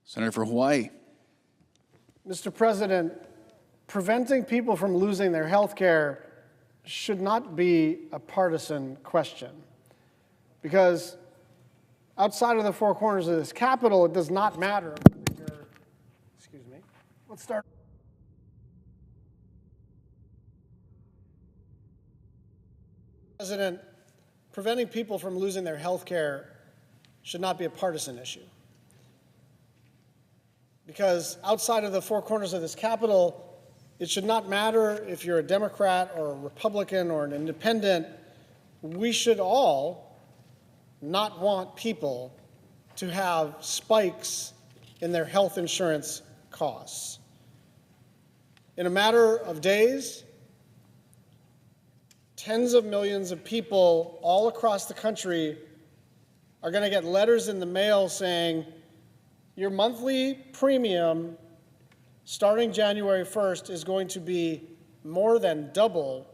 Senator for Hawaii. Mr. President, preventing people from losing their health care should not be a partisan question, because outside of the four corners of this Capitol, it does not matter. Excuse me. Let's start. President, preventing people from losing their health care should not be a partisan issue, because outside of the four corners of this Capitol, it should not matter if you're a Democrat or a Republican or an independent. We should all not want people to have spikes in their health insurance costs. In a matter of days, tens of millions of people all across the country are going to get letters in the mail saying, your monthly premium starting January 1st is going to be more than double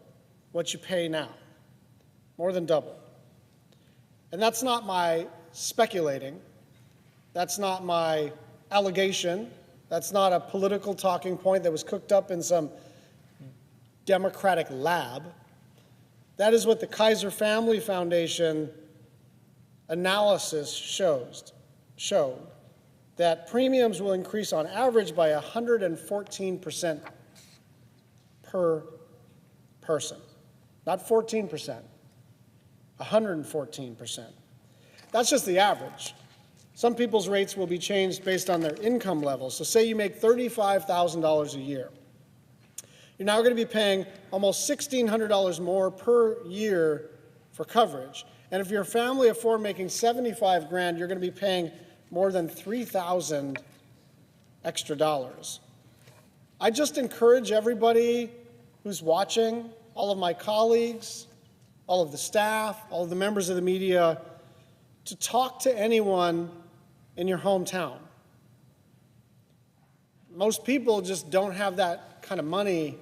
what you pay now. More than double. And that's not my speculating. That's not my allegation. That's not a political talking point that was cooked up in some Democratic lab. That is what the Kaiser Family Foundation analysis showed, that premiums will increase on average by 114% per person. Not 14%, 114%. That's just the average. Some people's rates will be changed based on their income level. So say you make $35,000 a year. You're now going to be paying almost $1,600 more per year for coverage. And if you're a family of four making $75,000, you're going to be paying more than $3,000 extra dollars. I just encourage everybody who's watching, all of my colleagues, all of the staff, all of the members of the media, to talk to anyone in your hometown. Most people just don't have that kind of money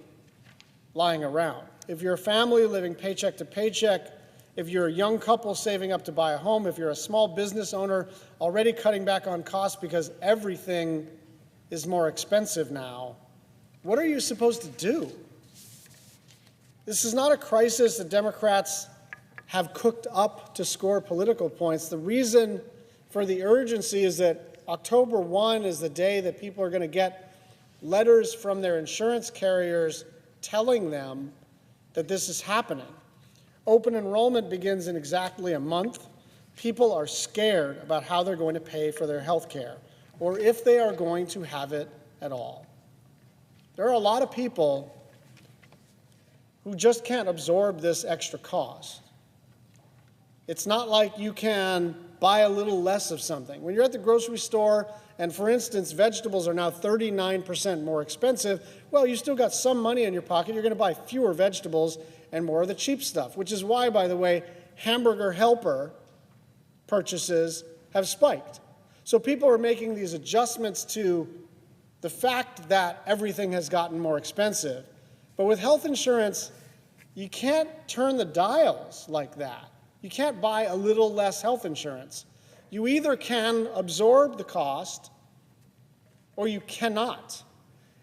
lying around. If you're a family living paycheck to paycheck, if you're a young couple saving up to buy a home, if you're a small business owner already cutting back on costs because everything is more expensive now, what are you supposed to do? This is not a crisis that Democrats have cooked up to score political points. The reason for the urgency is that October 1 is the day that people are going to get letters from their insurance carriers telling them that this is happening. Open enrollment begins in exactly a month. People are scared about how they're going to pay for their health care, or if they are going to have it at all. There are a lot of people who just can't absorb this extra cost. It's not like you can buy a little less of something. When you're at the grocery store, and for instance, vegetables are now 39% more expensive, well, you still got some money in your pocket. You're going to buy fewer vegetables and more of the cheap stuff, which is why, by the way, hamburger helper purchases have spiked. So people are making these adjustments to the fact that everything has gotten more expensive. But with health insurance, you can't turn the dials like that. You can't buy a little less health insurance. You either can absorb the cost or you cannot.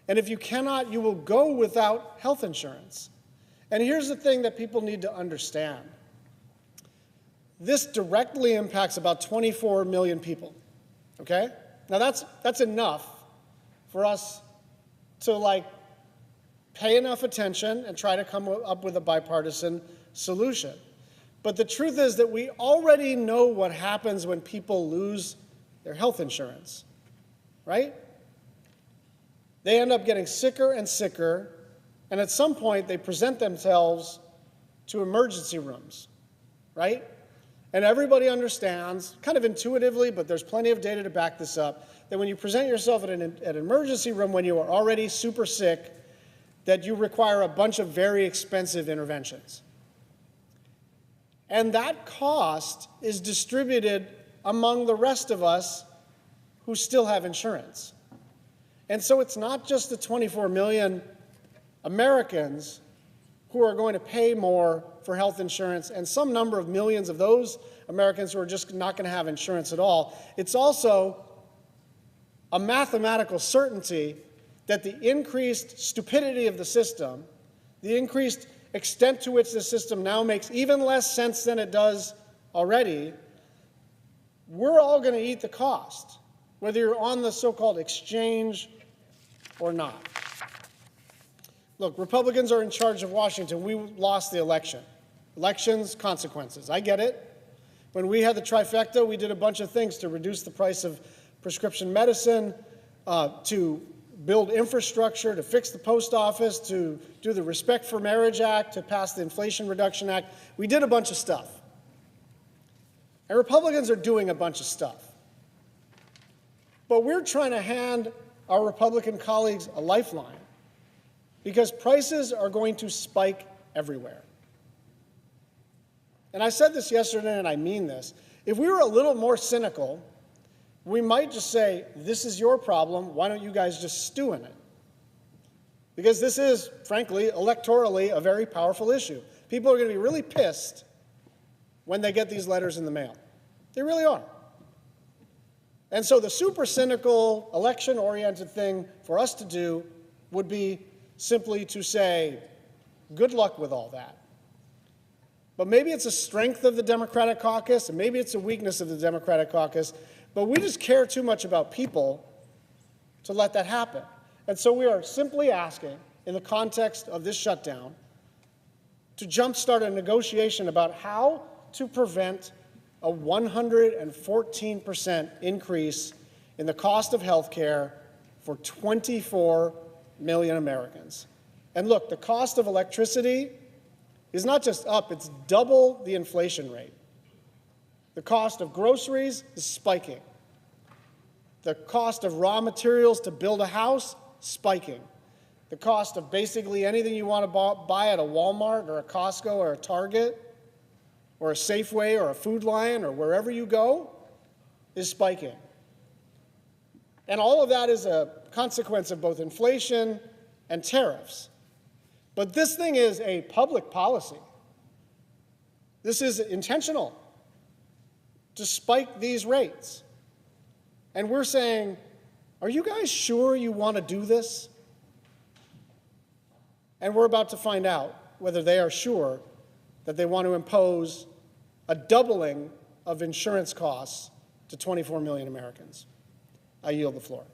And if you cannot, you will go without health insurance. And here's the thing that people need to understand. This directly impacts about 24 million people, okay? Now that's enough for us to pay enough attention and try to come up with a bipartisan solution. But the truth is that we already know what happens when people lose their health insurance, right? They end up getting sicker and sicker, and at some point they present themselves to emergency rooms, right? And everybody understands, kind of intuitively, but there's plenty of data to back this up, that when you present yourself at an emergency room when you are already super sick, that you require a bunch of very expensive interventions. And that cost is distributed among the rest of us who still have insurance. And so it's not just the 24 million Americans who are going to pay more for health insurance and some number of millions of those Americans who are just not going to have insurance at all. It's also a mathematical certainty that the increased stupidity of the system, the increased extent to which the system now makes even less sense than it does already, we're all going to eat the cost, whether you're on the so-called exchange or not. Look, Republicans are in charge of Washington. We lost the election. Elections, consequences. I get it. When we had the trifecta, we did a bunch of things to reduce the price of prescription medicine, to build infrastructure, to fix the post office, to do the Respect for Marriage Act, to pass the Inflation Reduction Act. We did a bunch of stuff. And Republicans are doing a bunch of stuff. But we're trying to hand our Republican colleagues a lifeline because prices are going to spike everywhere. And I said this yesterday, and I mean this. If we were a little more cynical, we might just say, this is your problem, why don't you guys just stew in it? Because this is, frankly, electorally a very powerful issue. People are going to be really pissed when they get these letters in the mail. They really are. And so the super cynical, election-oriented thing for us to do would be simply to say, good luck with all that. But maybe it's a strength of the Democratic caucus, and maybe it's a weakness of the Democratic caucus, but we just care too much about people to let that happen. And so we are simply asking, in the context of this shutdown, to jumpstart a negotiation about how to prevent a 114% increase in the cost of health care for 24 million Americans. And look, the cost of electricity is not just up, it's double the inflation rate. The cost of groceries is spiking. The cost of raw materials to build a house, spiking. The cost of basically anything you want to buy at a Walmart or a Costco or a Target or a Safeway or a Food Lion or wherever you go is spiking. And all of that is a consequence of both inflation and tariffs. But this thing is a public policy. This is intentional to spike these rates. And we're saying, are you guys sure you want to do this? And we're about to find out whether they are sure that they want to impose a doubling of insurance costs to 24 million Americans. I yield the floor.